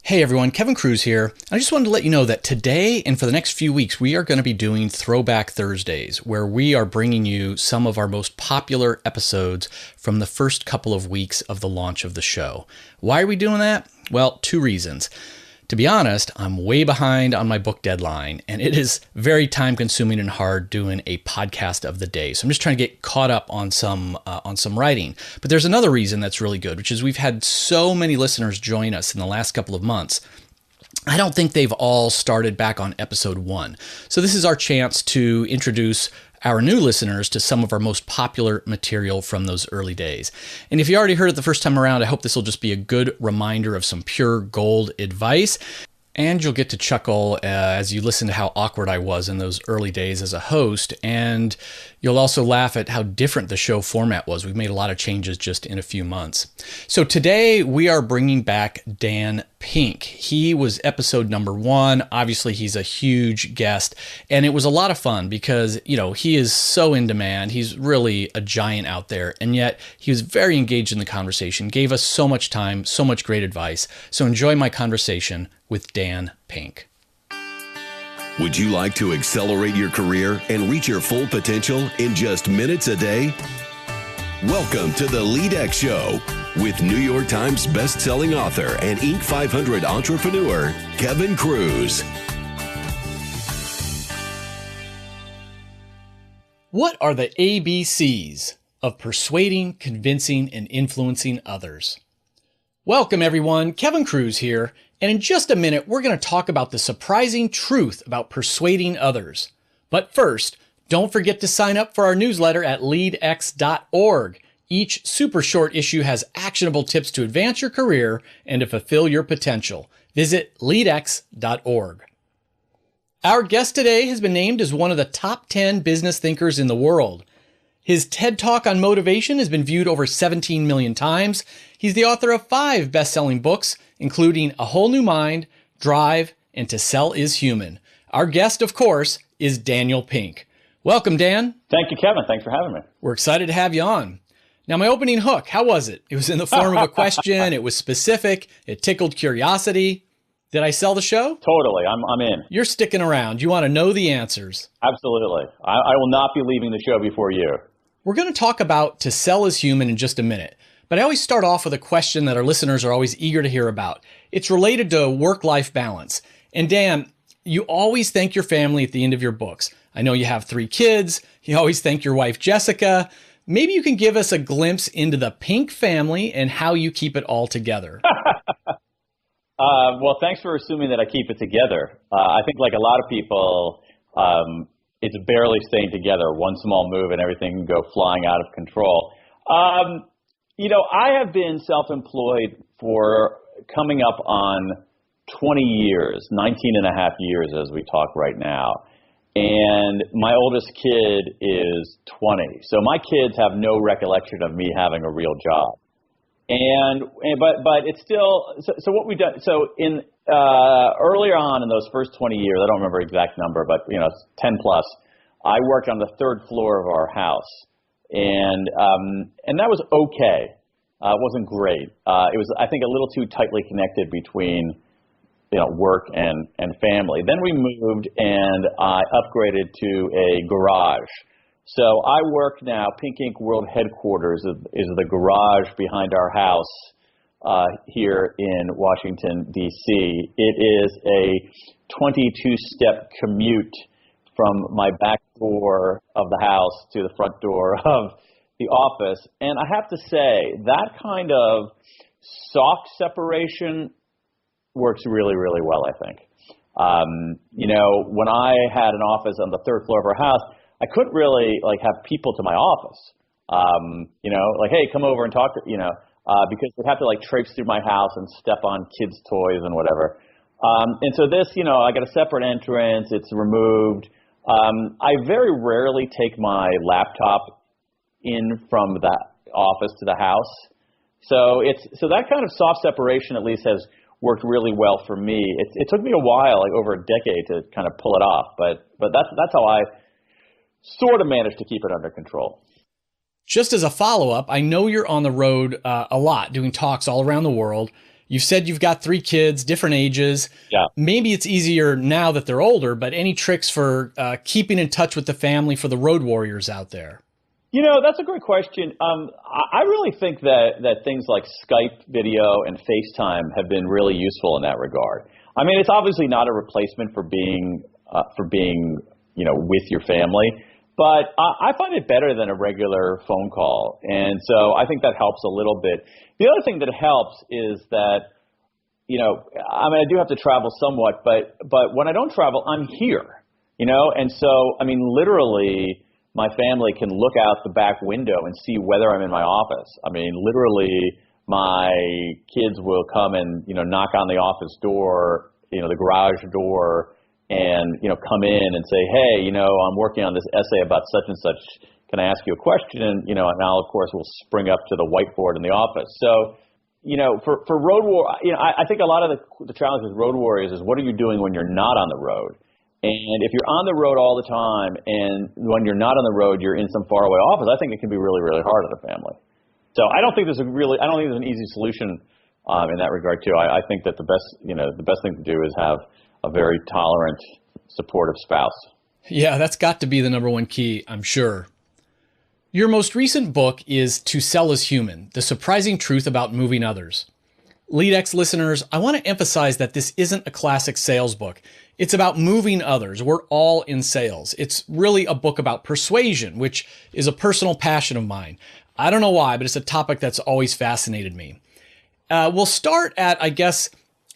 Hey everyone, Kevin Kruse here. I just wanted to let you know that today and for the next few weeks, we are going to be doing Throwback Thursdays, where we are bringing you some of our most popular episodes from the first couple of weeks of the launch of the show. Why are we doing that? Well, two reasons. To be honest, I'm way behind on my book deadline, and it is very time-consuming and hard doing a podcast of the day. So I'm just trying to get caught up on some writing. But there's another reason that's really good, which is we've had so many listeners join us in the last couple of months. I don't think they've all started back on episode 1. So this is our chance to introduce our new listeners to some of our most popular material from those early days. And if you already heard it the first time around, I hope this will just be a good reminder of some pure gold advice. And you'll get to chuckle as you listen to how awkward I was in those early days as a host. And you'll also laugh at how different the show format was. We've made a lot of changes just in a few months. So today we are bringing back Dan Pink. He was episode number 1. Obviously, he's a huge guest. And it was a lot of fun because, he is so in demand. He's really a giant out there. And yet he was very engaged in the conversation, gave us so much time, so much great advice. So enjoy my conversation with Dan Pink. Would you like to accelerate your career and reach your full potential in just minutes a day? Welcome to the LEADx Show with New York Times best-selling author and Inc. 500 entrepreneur, Kevin Kruse. What are the ABCs of persuading, convincing, and influencing others? Welcome, everyone. Kevin Kruse here. And in just a minute, we're going to talk about the surprising truth about persuading others. But first, don't forget to sign up for our newsletter at leadx.org. Each super short issue has actionable tips to advance your career and to fulfill your potential. Visit leadx.org. Our guest today has been named as one of the top 10 business thinkers in the world. His TED Talk on motivation has been viewed over 17 million times. He's the author of 5 best-selling books, including A Whole New Mind, Drive, and To Sell is Human. Our guest, of course, is Daniel Pink. Welcome, Dan. Thank you, Kevin. Thanks for having me. We're excited to have you on. Now, my opening hook, how was it? It was in the form of a question. It was specific. It tickled curiosity. Did I sell the show? Totally. I'm in. You're sticking around. You want to know the answers. Absolutely. I will not be leaving the show before you. We're going to talk about To Sell is Human in just a minute. But I always start off with a question that our listeners are always eager to hear about. It's related to work-life balance. And Dan, you always thank your family at the end of your books. I know you have 3 kids. You always thank your wife, Jessica. Maybe you can give us a glimpse into the Pink family and how you keep it all together. Well, thanks for assuming that I keep it together. I think like a lot of people, it's barely staying together. One small move and everything can go flying out of control. I have been self-employed for coming up on 20 years, 19 and a half years as we talk right now. And my oldest kid is 20. So my kids have no recollection of me having a real job. But it's still, so what we've done, so in earlier on in those first 20 years, I don't remember exact number, but 10 plus, I worked on the 3rd floor of our house. And that was okay. It wasn't great. It was, I think, a little too tightly connected between, work and family. Then we moved and I upgraded to a garage. So I work now, Pink Inc. World Headquarters is the garage behind our house here in Washington, D.C. It is a 22-step commute from my back door of the house to the front door of the office. And I have to say, that kind of soft separation works really, really well, I think. When I had an office on the 3rd floor of our house, I couldn't really have people to my office, hey, come over and talk to, because they'd have to traipse through my house and step on kids' toys and whatever. And so this, I got a separate entrance, it's removed. I very rarely take my laptop in from the office to the house. So that kind of soft separation at least has worked really well for me. It took me a while, over a decade, to kind of pull it off, but that's how I sort of managed to keep it under control. Just as a follow-up, I know you're on the road a lot, doing talks all around the world. You've said you've got 3 kids, different ages. Yeah. Maybe it's easier now that they're older, but any tricks for keeping in touch with the family for the road warriors out there? That's a great question. I really think that things like Skype video and FaceTime have been really useful in that regard. I mean, it's obviously not a replacement for being with your family, but I find it better than a regular phone call. And so I think that helps a little bit. The other thing that helps is that, I do have to travel somewhat, but when I don't travel, I'm here, and so, literally my family can look out the back window and see whether I'm in my office. Literally my kids will come and, knock on the office door, the garage door, and, come in and say, hey, I'm working on this essay about such and such. Can I ask you a question? And, now, of course, we'll spring up to the whiteboard in the office. So, for road war, I think a lot of the challenge with road warriors is what are you doing when you're not on the road? And if you're on the road all the time and when you're not on the road, you're in some faraway office, I think it can be really, really hard on the family. So I don't think there's an easy solution in that regard too. I think that the best thing to do is have a very tolerant, supportive spouse. Yeah, that's got to be the number one key, I'm sure. Your most recent book is To Sell is Human, The Surprising Truth About Moving Others. LEADx listeners, I want to emphasize that this isn't a classic sales book. It's about moving others. We're all in sales. It's really a book about persuasion, which is a personal passion of mine. I don't know why, but it's a topic that's always fascinated me. We'll start at, I guess,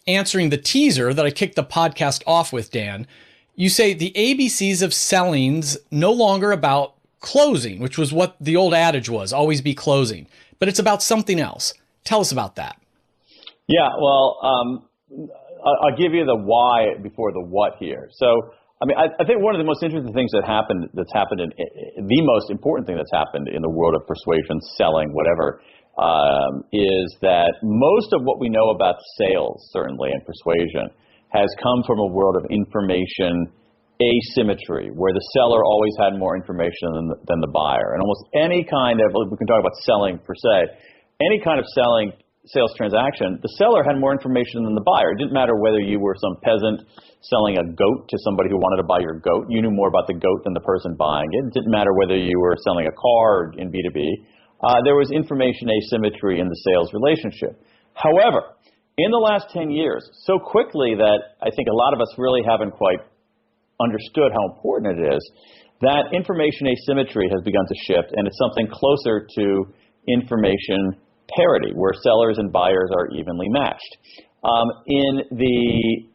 answering the teaser that I kicked the podcast off with, Dan. You say the ABCs of selling's no longer about closing, which was what the old adage was, always be closing, but it's about something else. Tell us about that. Yeah, well, I'll give you the why before the what here. So, I think one of the most interesting things the most important thing that's happened in the world of persuasion, selling, whatever, is that most of what we know about sales, certainly, and persuasion, has come from a world of information asymmetry, where the seller always had more information than the buyer. And almost any kind of, we can talk about selling per se, any kind of sales transaction, the seller had more information than the buyer. It didn't matter whether you were some peasant selling a goat to somebody who wanted to buy your goat. You knew more about the goat than the person buying it. It didn't matter whether you were selling a car in B2B. There was information asymmetry in the sales relationship. However, in the last 10 years, so quickly that I think a lot of us really haven't quite understood how important it is, that information asymmetry has begun to shift, and it's something closer to information parity, where sellers and buyers are evenly matched. In the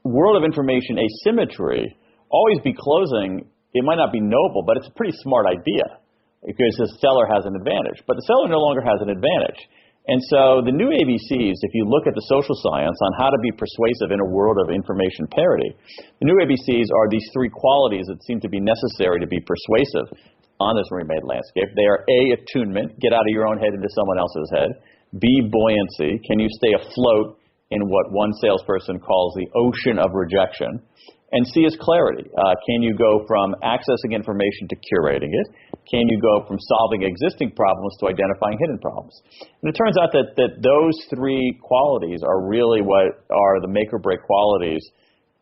world of information asymmetry, always be closing, it might not be noble, but it's a pretty smart idea because the seller has an advantage. But the seller no longer has an advantage. And so the new ABCs, if you look at the social science on how to be persuasive in a world of information parity, the new ABCs are these 3 qualities that seem to be necessary to be persuasive on this remade landscape. They are A, attunement, get out of your own head into someone else's head. B, buoyancy, can you stay afloat in what one salesperson calls the ocean of rejection? And C is clarity. Can you go from accessing information to curating it? Can you go from solving existing problems to identifying hidden problems? And it turns out that those 3 qualities are really what are the make or break qualities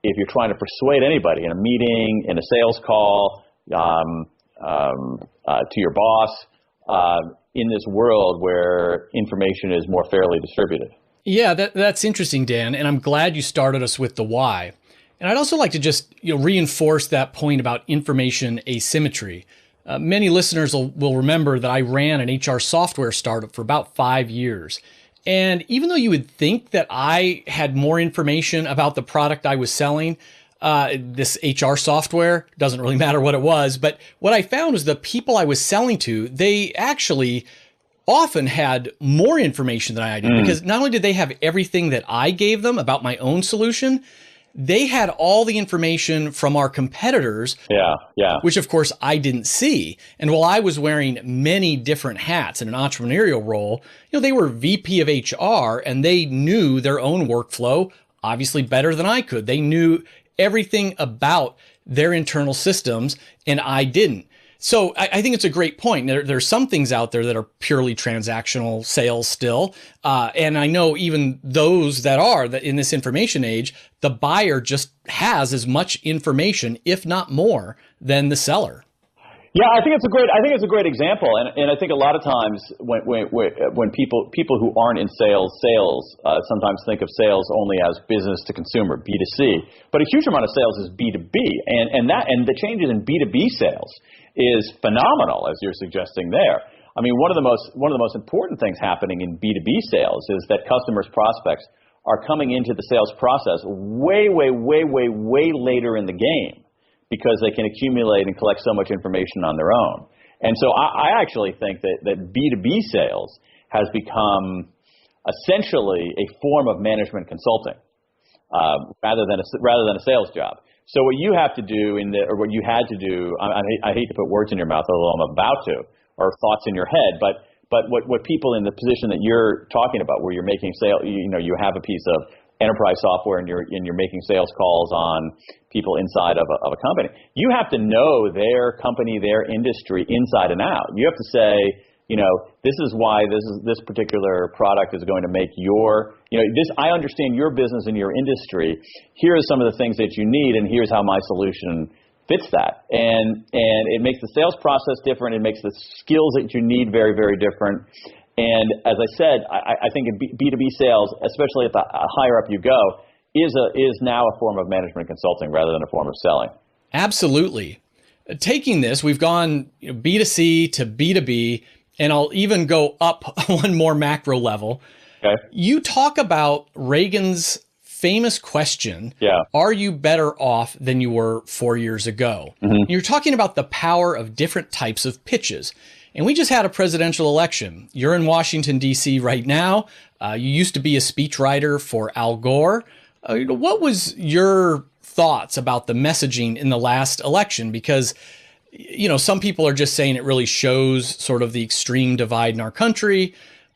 if you're trying to persuade anybody in a meeting, in a sales call, to your boss, in this world where information is more fairly distributed. Yeah, that's interesting, Dan, and I'm glad you started us with the why. And I'd also like to just reinforce that point about information asymmetry. Many listeners will remember that I ran an HR software startup for about 5 years. And even though you would think that I had more information about the product I was selling, this HR software, doesn't really matter what it was, but what I found was the people I was selling to, they actually often had more information than I did, because not only did they have everything that I gave them about my own solution, they had all the information from our competitors, which of course I didn't see. And while I was wearing many different hats in an entrepreneurial role, they were VP of HR and they knew their own workflow obviously better than I could. They knew everything about their internal systems and I didn't. So I think it's a great point. There's some things out there that are purely transactional sales still. And I know even those that are that in this information age, the buyer just has as much information, if not more, than the seller. Yeah, I think it's a great example, and I think a lot of times when people who aren't in sales sometimes think of sales only as business to consumer, B2C, but a huge amount of sales is B2B, and the changes in B2B sales is phenomenal, as you're suggesting there. I mean, one of the most important things happening in B2B sales is that customers, prospects are coming into the sales process way later in the game, because they can accumulate and collect so much information on their own. And so I actually think that B2B sales has become essentially a form of management consulting rather than a sales job. So what you have to do what you had to do, I hate to put words in your mouth, although I'm about to, or thoughts in your head, but what people in the position that you're talking about, where you're making you have a piece of enterprise software and you're making sales calls on people inside of a company. You have to know their company, their industry inside and out. You have to say, this is why this particular product is going to make I understand your business and your industry. Here are some of the things that you need, and here's how my solution fits that. And it makes the sales process different. It makes the skills that you need very, very different. And as I said, I think in B2B sales, especially at the higher up you go, is now a form of management consulting rather than a form of selling. Absolutely. Taking this, we've gone B2C to B2B, and I'll even go up one more macro level. Okay. You talk about Reagan's famous question, Are you better off than you were 4 years ago? Mm-hmm. You're talking about the power of different types of pitches. And we just had a presidential election. You're in Washington, D.C. right now. You used to be a speechwriter for Al Gore. What was your thoughts about the messaging in the last election? Because, some people are just saying it really shows sort of the extreme divide in our country.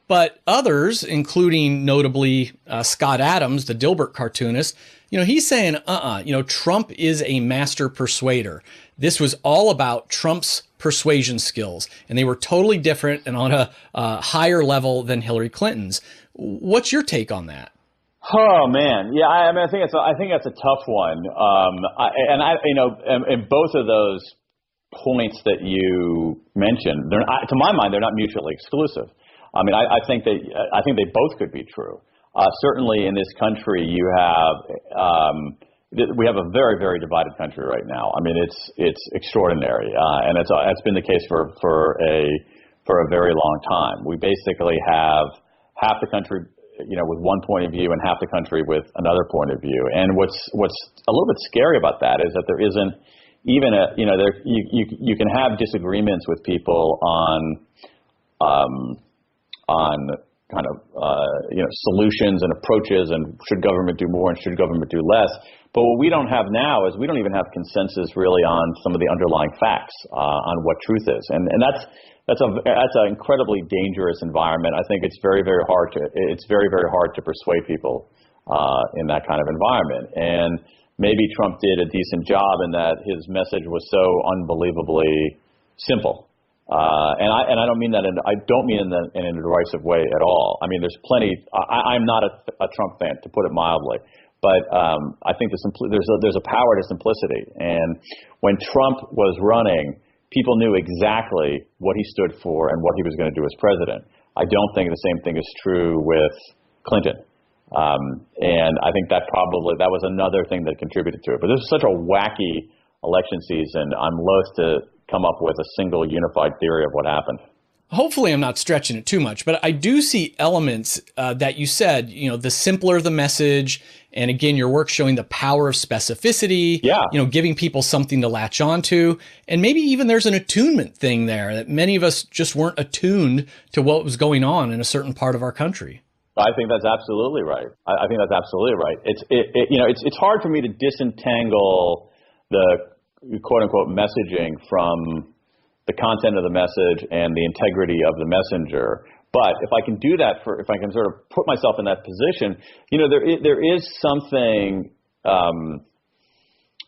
But others, including notably Scott Adams, the Dilbert cartoonist, he's saying, Trump is a master persuader. This was all about Trump's persuasion skills, and they were totally different and on a higher level than Hillary Clinton's. What's your take on that? Oh man, yeah. I think that's a tough one. And both of those points that you mentioned, to my mind, they're not mutually exclusive. I mean, I think they both could be true. Certainly, in this country, we have a very, very divided country right now. I mean, it's extraordinary, and it's been the case for a very long time. We basically have half the country, with one point of view, and half the country with another point of view. And what's a little bit scary about that is that there isn't even you can have disagreements with people on kind of solutions and approaches, and should government do more and should government do less. But what we don't have now is we don't even have consensus really on some of the underlying facts on what truth is, and that's an incredibly dangerous environment. I think it's very, very hard to persuade people in that kind of environment. And maybe Trump did a decent job in that his message was so unbelievably simple. And I don't mean that in a derisive way at all. I mean, there's plenty. I'm not a Trump fan, to put it mildly, but I think there's a power to simplicity. And when Trump was running, people knew exactly what he stood for and what he was going to do as president. I don't think the same thing is true with Clinton. And I think that was another thing that contributed to it. But this is such a wacky election season. I'm loath to come up with a single unified theory of what happened. Hopefully I'm not stretching it too much, but I do see elements that you said, the simpler the message, and again, your work showing the power of specificity, giving people something to latch onto, and maybe even there's an attunement thing there that many of us just weren't attuned to what was going on in a certain part of our country. I think that's absolutely right. I think that's absolutely right. It's hard for me to disentangle the quote unquote messaging from the content of the message and the integrity of the messenger. But if I can do that, if I can sort of put myself in that position, there is something,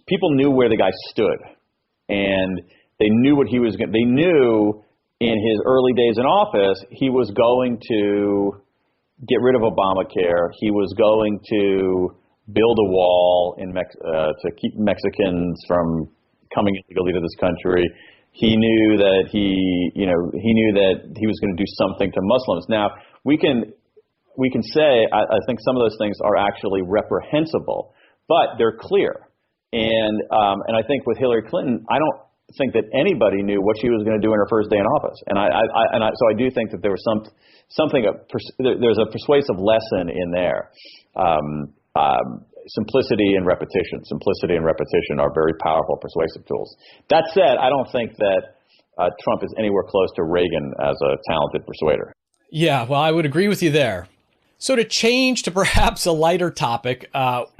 people knew where the guy stood, and They knew what he was going. They knew in his early days in office he was going to get rid of Obamacare. He was going to build a wall to keep Mexicans from coming illegally to this country. He knew that he was going to do something to Muslims. Now we can say I think some of those things are actually reprehensible, but they're clear. And I think with Hillary Clinton, I don't think that anybody knew what she was going to do in her first day in office. So I do think that there was there's a persuasive lesson in there. Simplicity and repetition. Simplicity and repetition are very powerful persuasive tools. That said, I don't think that Trump is anywhere close to Reagan as a talented persuader. Yeah, well, I would agree with you there. So to change to perhaps a lighter topic,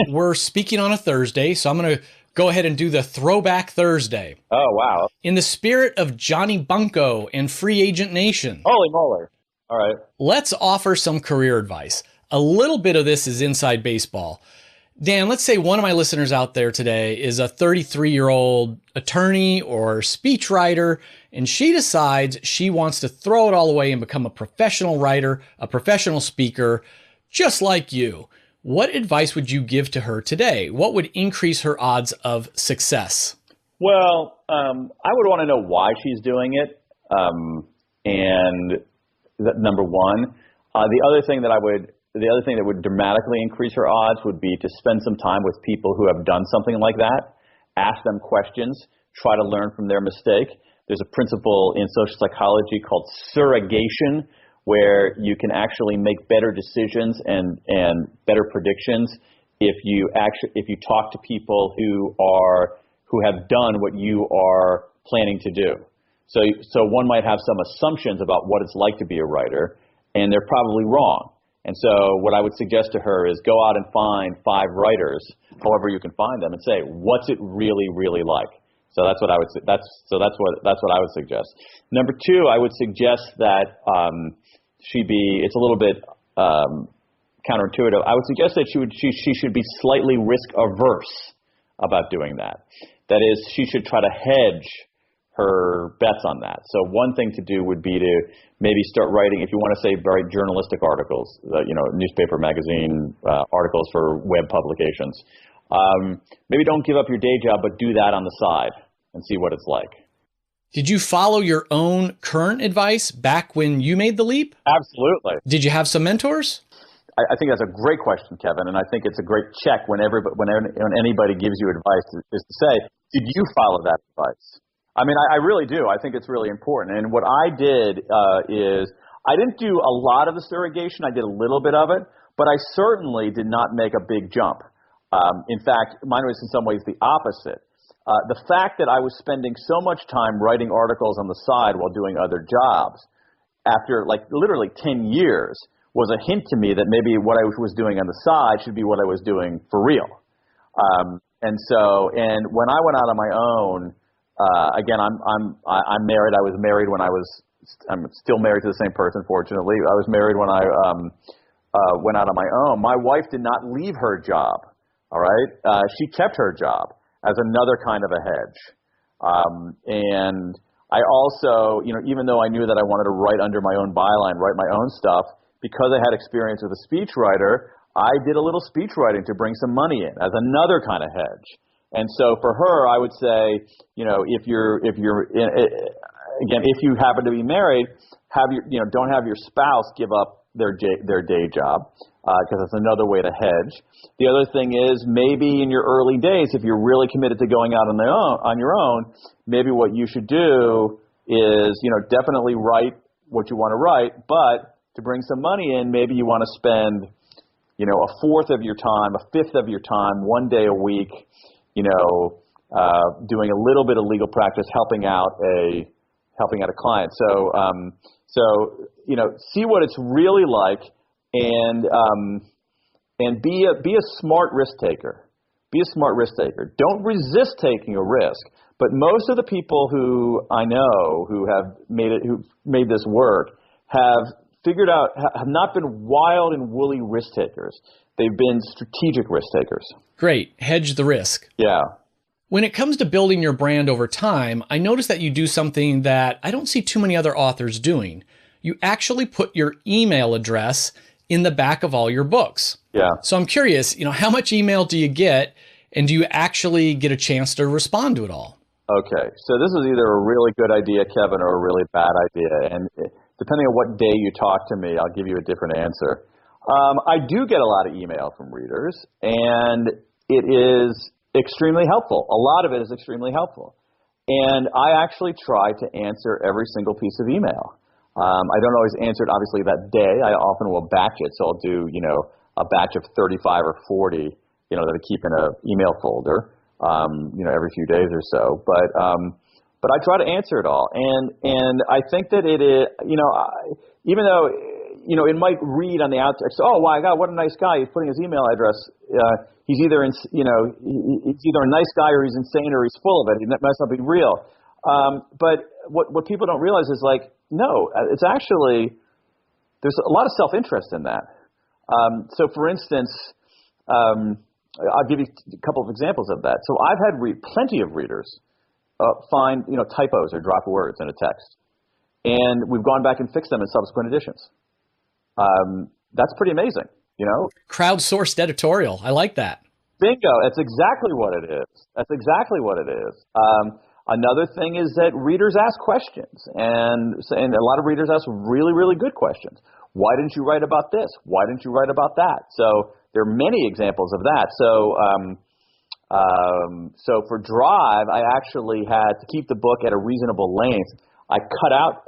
we're speaking on a Thursday, so I'm going to go ahead and do the Throwback Thursday. Oh, wow. In the spirit of Johnny Bunko and Free Agent Nation. Holy moly. All right. Let's offer some career advice. A little bit of this is inside baseball. Dan, let's say one of my listeners out there today is a 33-year-old attorney or speechwriter, and she decides she wants to throw it all away and become a professional writer, a professional speaker, just like you. What advice would you give to her today? What would increase her odds of success? Well, I would want to know why she's doing it, and number one. The other thing that would dramatically increase her odds would be to spend some time with people who have done something like that, ask them questions, try to learn from their mistake. There's a principle in social psychology called surrogation, where you can actually make better decisions and better predictions if you talk to people who have done what you are planning to do. So one might have some assumptions about what it's like to be a writer, and they're probably wrong. And so what I would suggest to her is go out and find 5 writers, however you can find them, and say, what's it really, really like? So that's what I would that's what I would suggest. Number 2, I would suggest that it's a little bit counterintuitive. I would suggest that she should be slightly risk averse about doing that. That is, she should try to hedge her bets on that. So one thing to do would be to maybe start writing, if you want to say very journalistic articles, newspaper, magazine articles for web publications. Maybe don't give up your day job, but do that on the side and see what it's like. Did you follow your own current advice back when you made the leap? Absolutely. Did you have some mentors? I think that's a great question, Kevin, and I think it's a great check when anybody gives you advice is to say, did you follow that advice? I mean, I really do. I think it's really important. And what I did is I didn't do a lot of the surrogation. I did a little bit of it, but I certainly did not make a big jump. In fact, mine was in some ways the opposite. The fact that I was spending so much time writing articles on the side while doing other jobs after literally 10 years was a hint to me that maybe what I was doing on the side should be what I was doing for real. And when I went out on my own, again, I'm married. I was married when I'm still married to the same person, fortunately. I was married when I went out on my own. My wife did not leave her job, all right? She kept her job as another kind of a hedge. And I also, even though I knew that I wanted to write under my own byline, write my own stuff, because I had experience with a speechwriter, I did a little speech writing to bring some money in as another kind of hedge. And so for her, I would say, if you happen to be married, don't have your spouse give up their day job, because that's another way to hedge. The other thing is, maybe in your early days, if you're really committed to going out on your own, maybe what you should do is, definitely write what you want to write, but to bring some money in, maybe you want to spend, a fourth of your time, a fifth of your time, one day a week, doing a little bit of legal practice, helping out a client. So see what it's really like, and be a smart risk taker. Be a smart risk taker. Don't resist taking a risk. But most of the people who I know who made this work have not been wild and woolly risk takers. They've been strategic risk takers. Great. Hedge the risk. Yeah. When it comes to building your brand over time, I notice that you do something that I don't see too many other authors doing. You actually put your email address in the back of all your books. Yeah. So I'm curious, how much email do you get, and do you actually get a chance to respond to it all? Okay. So this is either a really good idea, Kevin, or a really bad idea. And depending on what day you talk to me, I'll give you a different answer. I do get a lot of email from readers, and it is extremely helpful. A lot of it is extremely helpful. And I actually try to answer every single piece of email. I don't always answer it, obviously, that day. I often will batch it. So I'll do, a batch of 35 or 40, that I keep in an email folder, every few days or so. But I try to answer it all. And I think that it is, even though, it might read on the outside, oh, my God, what a nice guy. He's putting his email address. He's either, he's either a nice guy or he's insane or he's full of it. He must not be real. But what people don't realize is no, it's actually, there's a lot of self-interest in that. So for instance, I'll give you a couple of examples of that. So I've had plenty of readers find, typos or drop words in a text. And we've gone back and fixed them in subsequent editions. That's pretty amazing, Crowdsourced editorial. I like that. Bingo. That's exactly what it is. That's exactly what it is. Another thing is that readers ask questions, and a lot of readers ask really, really good questions. Why didn't you write about this? Why didn't you write about that? So there are many examples of that. So for Drive, I actually had to keep the book at a reasonable length. I cut out,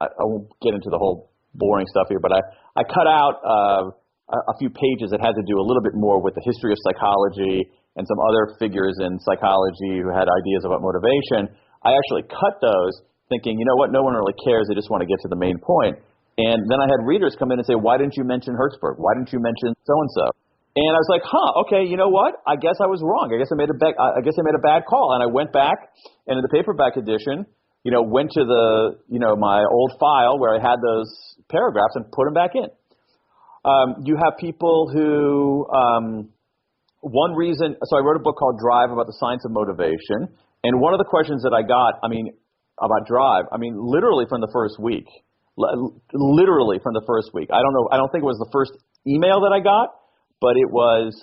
I won't get into the whole boring stuff here, but I cut out a few pages that had to do a little bit more with the history of psychology and some other figures in psychology who had ideas about motivation. I actually cut those thinking, no one really cares. They just want to get to the main point. And then I had readers come in and say, why didn't you mention Hertzberg? Why didn't you mention so-and-so? And I was like, okay, you know what? I guess I was wrong. I guess I made a bad call. And I went back, and in the paperback edition, went to my old file where I had those paragraphs and put them back in. You have people who, one reason, so I wrote a book called Drive about the science of motivation. And one of the questions that I got, about Drive, literally from the first week. Literally from the first week. I don't think it was the first email that I got, but it was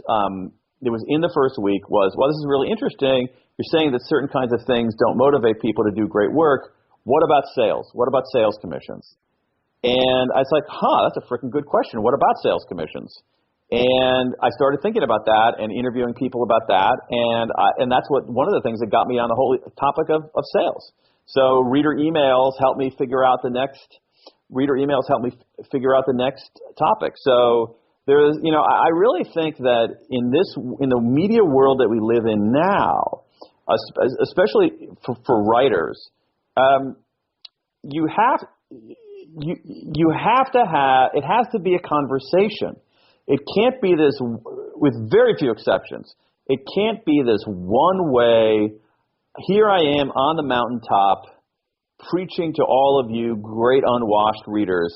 in the first week well, this is really interesting. You're saying that certain kinds of things don't motivate people to do great work. What about sales? What about sales commissions? And I was like, that's a freaking good question. What about sales commissions? And I started thinking about that and interviewing people about that. And that's one of the things that got me on the whole topic of sales. So reader emails helped me figure out the next topic. So there's, I really think that in the media world that we live in now, especially for writers, it has to be a conversation. It can't be this, with very few exceptions, it can't be this one way, here I am on the mountaintop preaching to all of you great unwashed readers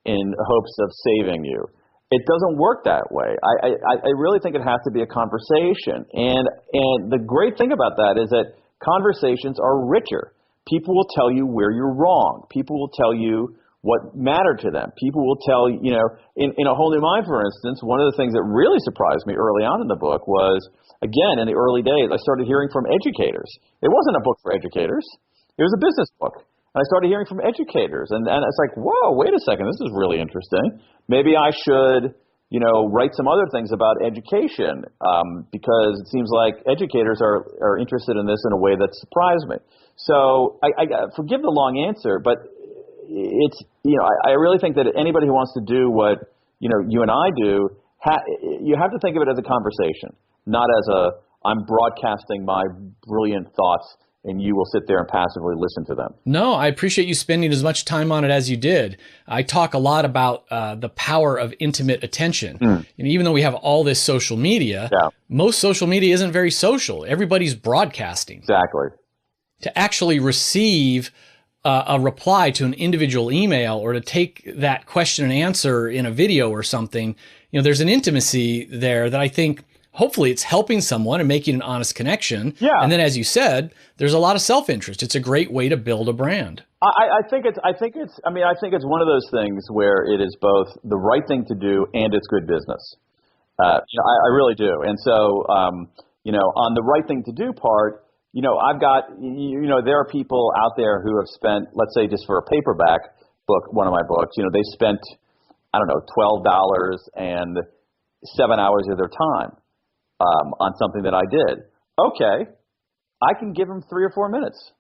in hopes of saving you. It doesn't work that way. I really think it has to be a conversation. And the great thing about that is that conversations are richer. People will tell you where you're wrong. People will tell you what mattered to them. People will tell you, in A Whole New Mind, for instance, one of the things that really surprised me early on in the book was, again, in the early days, I started hearing from educators. It wasn't a book for educators. It was a business book. And I started hearing from educators. And it's like, whoa, wait a second, this is really interesting. Maybe I should, write some other things about education because it seems like educators are interested in this in a way that surprised me. So I forgive the long answer, but it's, I really think that anybody who wants to do what, you and I do, you have to think of it as a conversation, not as I'm broadcasting my brilliant thoughts and you will sit there and passively listen to them. No, I appreciate you spending as much time on it as you did. I talk a lot about the power of intimate attention. And even though we have all this social media, most social media isn't very social. Everybody's broadcasting. Exactly. To actually receive a reply to an individual email or to take that question and answer in a video or something, there's an intimacy there that I think hopefully it's helping someone and making an honest connection. Yeah. And then, as you said, there's a lot of self-interest. It's a great way to build a brand. I think it's one of those things where it is both the right thing to do and it's good business. I really do. And so, on the right thing to do part, I've got, there are people out there who have spent, let's say just for a paperback book, one of my books, they spent, I don't know, $12 and 7 hours of their time on something that I did. Okay, I can give them 3 or 4 minutes.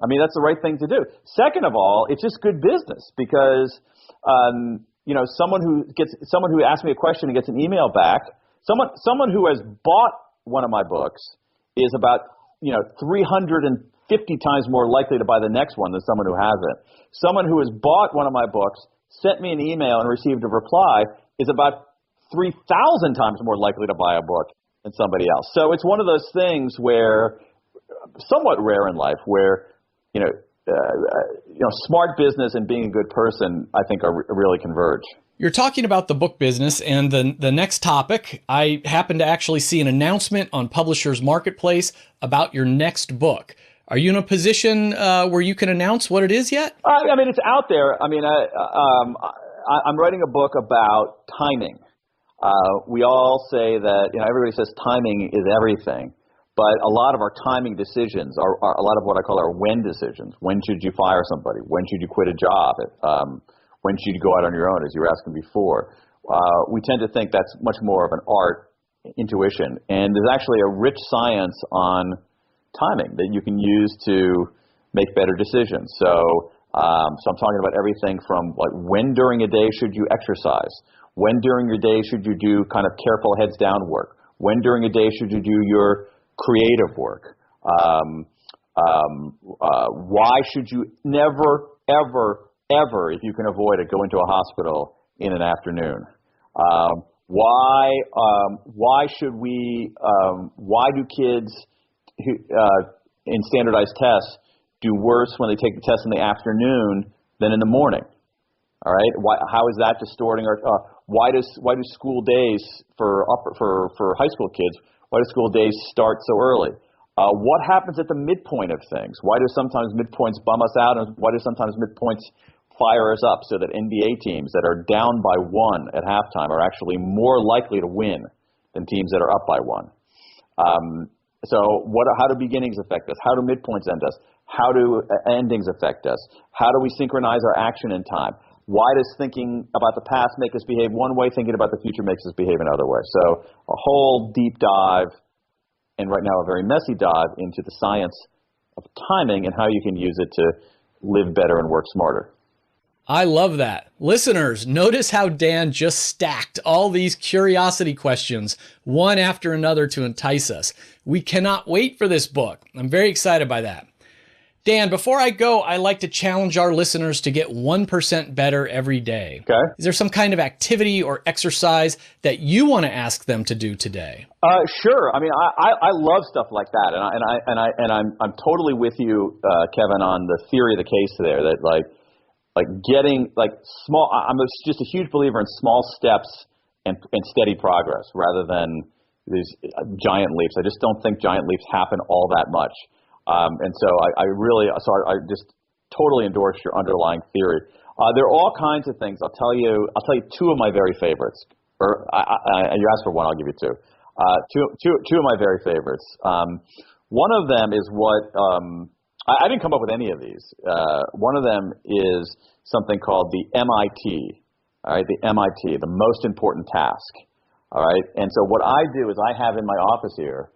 I mean, that's the right thing to do. Second of all, it's just good business because, someone who asks me a question and gets an email back, someone who has bought one of my books is about, 350 times more likely to buy the next one than someone who hasn't. Someone who has bought one of my books, sent me an email and received a reply is about 3,000 times more likely to buy a book than somebody else. So it's one of those things where, somewhat rare in life, where smart business and being a good person, I think, are really converge. You're talking about the book business, and the next topic, I happen to actually see an announcement on Publishers Marketplace about your next book. Are you in a position where you can announce what it is yet? I mean, it's out there. I mean, I'm writing a book about timing. We all say that, everybody says timing is everything. But a lot of our timing decisions are a lot of what I call our when decisions. When should you fire somebody? When should you quit a job? When should you go out on your own, as you were asking before? We tend to think that's much more of an art, intuition. And there's actually a rich science on timing that you can use to make better decisions. So I'm talking about everything from like when during a day should you exercise? When during your day should you do kind of careful heads down work? When during a day should you do your creative work? Why should you never, ever, if you can avoid it, go into a hospital in an afternoon? Why do kids who, in standardized tests do worse when they take the test in the afternoon than in the morning? All right. How is that distorting our? Why do school days for high school kids? Why do school days start so early? What happens at the midpoint of things? Why do sometimes midpoints bum us out, and why do sometimes midpoints fire us up so that NBA teams that are down by 1 at halftime are actually more likely to win than teams that are up by 1? How do beginnings affect us? How do midpoints end us? How do endings affect us? How do we synchronize our action in time? Why does thinking about the past make us behave one way, thinking about the future makes us behave another way? So a whole deep dive, and right now a very messy dive, into the science of timing and how you can use it to live better and work smarter. I love that. Listeners, notice how Dan just stacked all these curiosity questions, one after another, to entice us. We cannot wait for this book. I'm very excited by that. Dan, before I go, I like to challenge our listeners to get 1% better every day. Okay. Is there some kind of activity or exercise that you want to ask them to do today? Sure. I mean, I love stuff like that, and I'm totally with you, Kevin, on the theory of the case there. That like getting small. I'm just a huge believer in small steps and steady progress rather than these giant leaps. I just don't think giant leaps happen all that much. And so I just totally endorse your underlying theory. There are all kinds of things. I'll tell you 2 of my very favorites. Or you asked for 1, I'll give you 2. Two of my very favorites. One of them is what I didn't come up with any of these. One of them is something called the MIT. All right, the MIT, the most important task. All right, and so what I do is I have in my office here.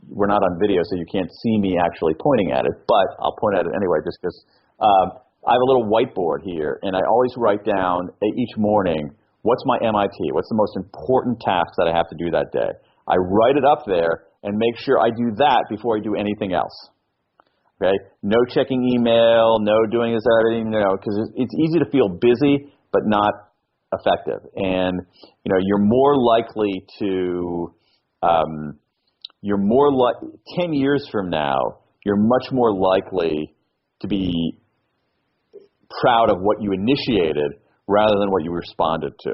We're not on video, so you can't see me actually pointing at it, but I'll point at it anyway just because I have a little whiteboard here, and I always write down each morning, what's my MIT? What's the most important task that I have to do that day? I write it up there and make sure I do that before I do anything else. Okay? No checking email, no doing this, everything, because it's easy to feel busy but not effective. And, you're more likely to... 10 years from now, you're much more likely to be proud of what you initiated rather than what you responded to.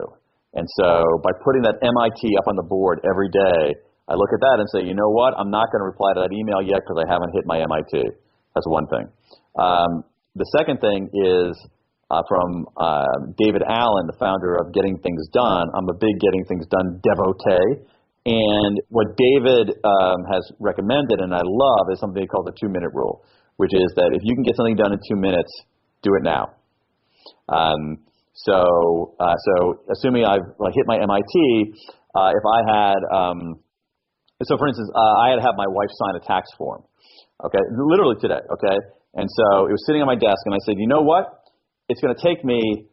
And so by putting that MIT up on the board every day, I look at that and say, you know what? I'm not going to reply to that email yet because I haven't hit my MIT. That's one thing. The second thing is from David Allen, the founder of Getting Things Done. I'm a big Getting Things Done devotee. And what David has recommended, and I love, is something called the 2-minute rule, which is that if you can get something done in 2 minutes, do it now. So assuming I've hit my MIT, if I had, so for instance, I had to have my wife sign a tax form, okay, literally today, okay, and so it was sitting on my desk, and I said, you know what, it's going to take me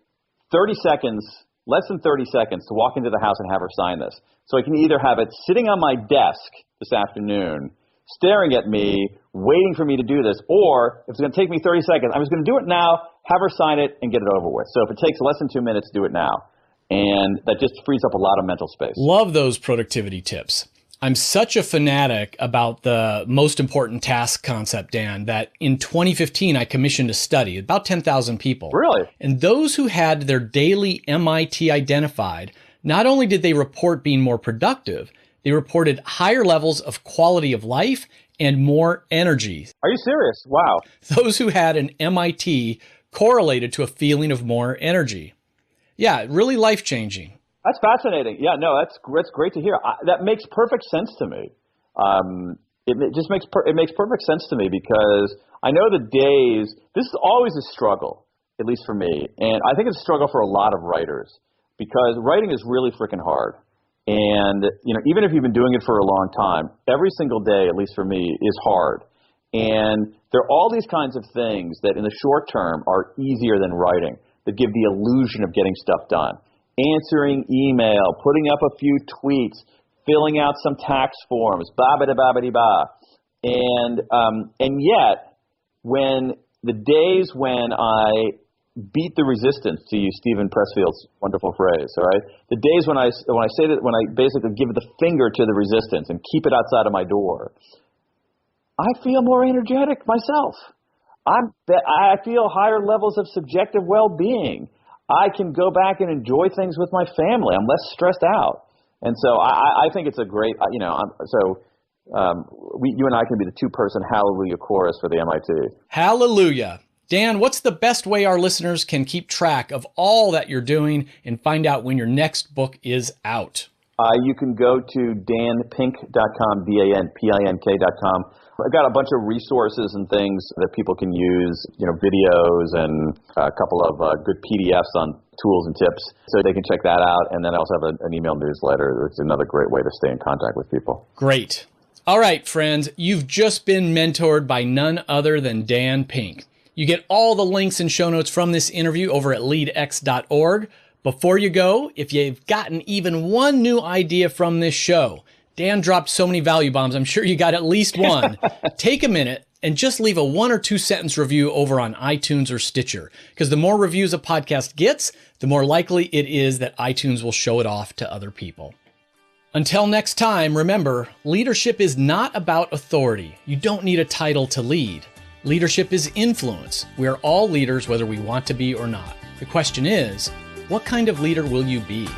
30 seconds, less than 30 seconds to walk into the house and have her sign this. So I can either have it sitting on my desk this afternoon, staring at me, waiting for me to do this, or if it's going to take me 30 seconds, I'm just going to do it now, have her sign it, and get it over with. So if it takes less than 2 minutes, do it now. And that just frees up a lot of mental space. Love those productivity tips. I'm such a fanatic about the most important task concept, Dan, that in 2015, I commissioned a study, about 10,000 people. Really? And those who had their daily MIT identified, not only did they report being more productive, they reported higher levels of quality of life and more energy. Are you serious? Wow. Those who had an MIT correlated to a feeling of more energy. Yeah, really life-changing. That's fascinating. Yeah, no, that's great to hear. That makes perfect sense to me. It just makes perfect sense to me because I know the days. This is always a struggle, at least for me, and I think it's a struggle for a lot of writers because writing is really freaking hard. And even if you've been doing it for a long time, every single day, at least for me, is hard. And there are all these kinds of things that in the short term are easier than writing, that give the illusion of getting stuff done. Answering email, putting up a few tweets, filling out some tax forms, ba-ba-da-ba-ba-dee-ba. And yet, when the days when I beat the resistance, to use Stephen Pressfield's wonderful phrase, all right? The days when I basically give the finger to the resistance and keep it outside of my door, I feel more energetic myself. I feel higher levels of subjective well-being. I can go back and enjoy things with my family. I'm less stressed out. And so I think it's a great, you and I can be the two-person hallelujah chorus for the MIT. Hallelujah. Dan, what's the best way our listeners can keep track of all that you're doing and find out when your next book is out? You can go to danpink.com, danpink.com. I've got a bunch of resources and things that people can use, videos and a couple of good PDFs on tools and tips, so they can check that out. And then I also have an email newsletter. It's another great way to stay in contact with people. Great. All right, friends, you've just been mentored by none other than Dan Pink. You get all the links and show notes from this interview over at leadx.org. Before you go, if you've gotten even one new idea from this show, Dan dropped so many value bombs, I'm sure you got at least one. Take a minute and just leave a 1 or 2 sentence review over on iTunes or Stitcher, because the more reviews a podcast gets, the more likely it is that iTunes will show it off to other people. Until next time, remember, leadership is not about authority. You don't need a title to lead. Leadership is influence. We are all leaders whether we want to be or not. The question is, what kind of leader will you be?